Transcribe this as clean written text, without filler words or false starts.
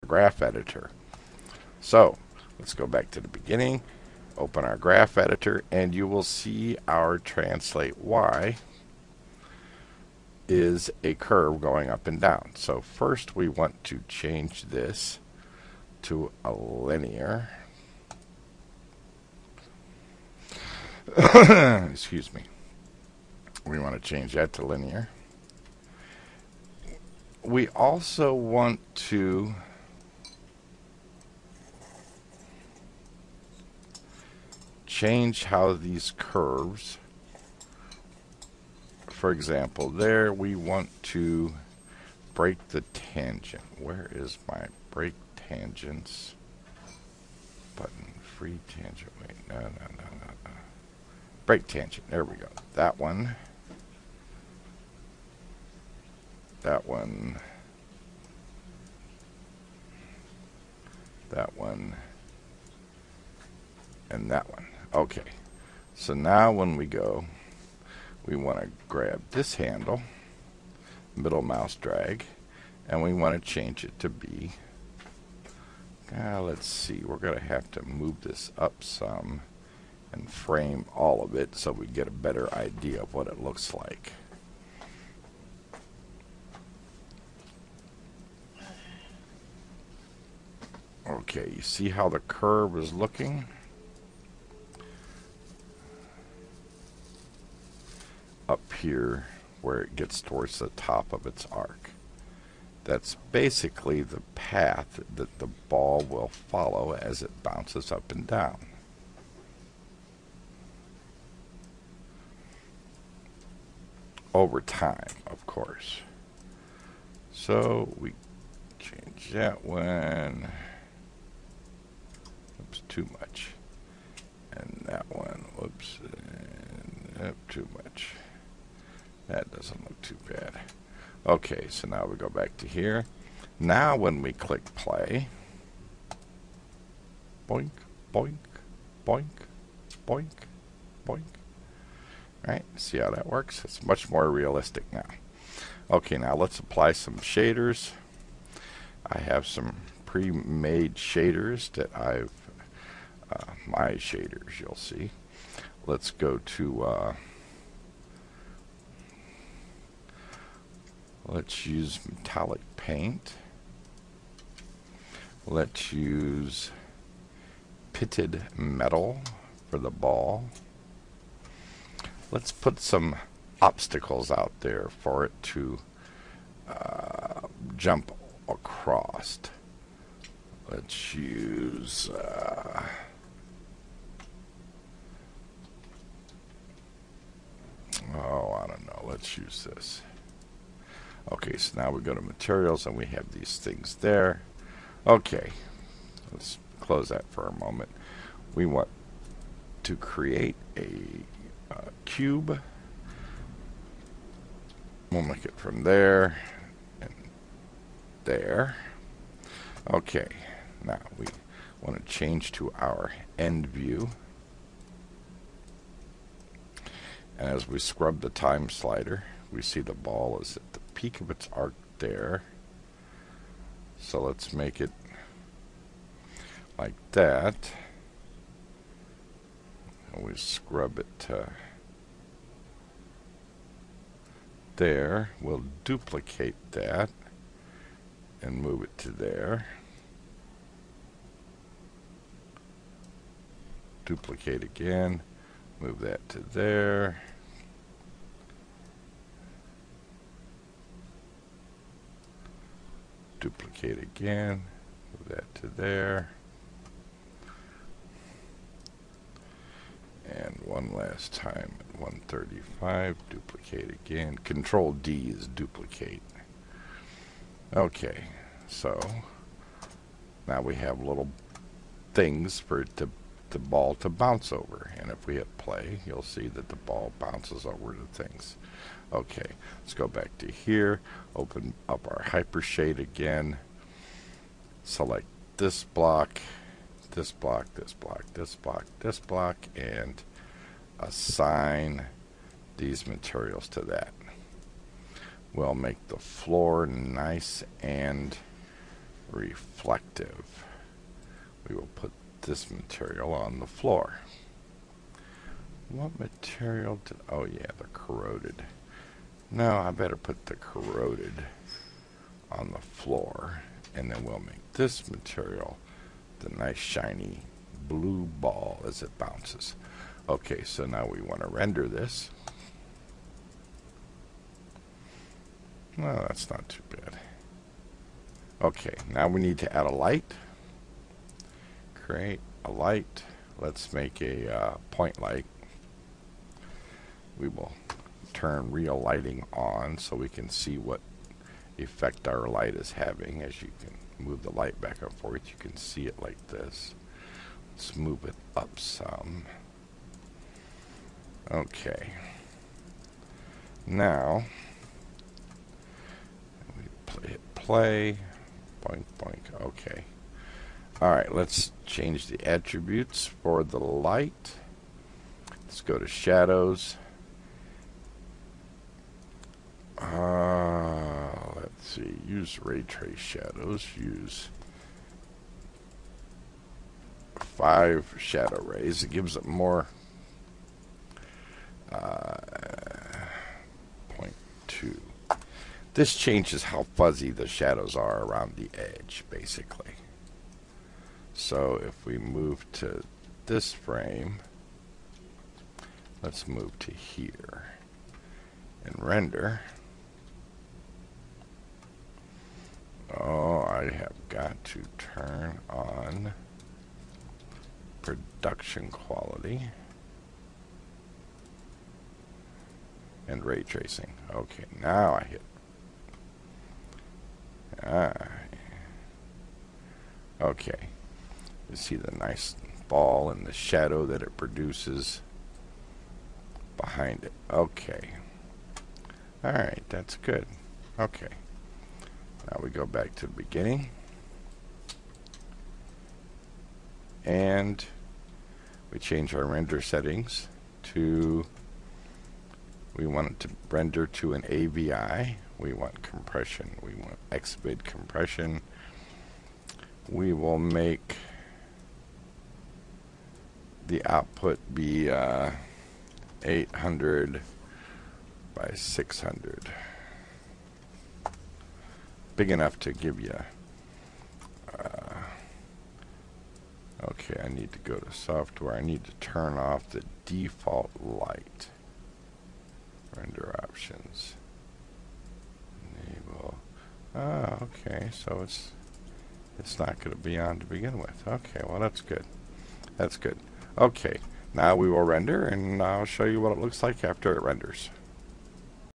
graph editor. So let's go back to the beginning, open our graph editor, and you will see our translate Y is a curve going up and down. So first we want to change this to a linear. Excuse me. We want to change that to linear. We also want to change how these curves, for example, there we want to break the tangent. Where is my break tangents button? Free tangent. Wait, no. Break tangent. There we go. That one. That one. That one. And that one. Okay. So now when we go, we want to grab this handle, middle mouse drag, and we want to change it to be, let's see, we're going to have to move this up some and frame all of it so we get a better idea of what it looks like. Okay, you see how the curve is looking? Up here where it gets towards the top of its arc. That's basically the path that the ball will follow as it bounces up and down. Over time, of course. So we change that one. Oops, too much. And that one, whoops, and too much. That doesn't look too bad. Okay, so now we go back to here. Now when we click play, boink, boink, boink, boink, boink. Right, see how that works? It's much more realistic now. Okay, now let's apply some shaders. I have some pre-made shaders that I've, my shaders you'll see. Let's go to, let's use metallic paint. Let's use pitted metal for the ball. Let's put some obstacles out there for it to jump across. Let's use I don't know. Let's use this. Okay, so now we go to materials and we have these things there. Okay, let's close that for a moment. We want to create a cube. We'll make it from there and there. Okay, now we want to change to our end view. And as we scrub the time slider, we see the ball is at the peak of its arc there. So let's make it like that. And we scrub it to there. We'll duplicate that and move it to there. Duplicate again. Move that to there. Duplicate again. Move that to there. And one last time at 135. Duplicate again. Control D is duplicate. Okay, so now we have little things for the ball to bounce over, and if we hit play, you'll see that the ball bounces over the things. Okay, let's go back to here, open up our hypershade again, select this block, this block, this block, this block, this block, and assign these materials to that. We'll make the floor nice and reflective. We will put this material on the floor. What material did... Oh yeah, the corroded. No, I better put the corroded on the floor, and then we'll make this material the nice shiny blue ball as it bounces. Okay, so now we want to render this. No, that's not too bad. Okay, now we need to add a light. Create a light. Let's make a point light. We will turn real lighting on so we can see what effect our light is having. As you can move the light back and forth, you can see it like this. Let's move it up some. Okay. Now, we hit play. Boink, boink. Okay. Alright, let's change the attributes for the light. Let's go to shadows. Let's see. Use ray trace shadows. Use 5 shadow rays. It gives it more. 0.2. This changes how fuzzy the shadows are around the edge, basically. So if we move to this frame, let's move to here and render. Oh, I have got to turn on production quality and ray tracing. Okay, now I hit. Okay, you see the nice ball and the shadow that it produces behind it. Okay. Alright, that's good. Okay. Now we go back to the beginning. And we change our render settings to, we want it to render to an AVI. We want compression. We want XVID compression. We will make the output be 800 by 600. Big enough to give you... okay, I need to go to software. I need to turn off the default light. Render options. Enable. Okay, so it's not going to be on to begin with. Okay, well that's good. That's good. Okay, now we will render, and I'll show you what it looks like after it renders.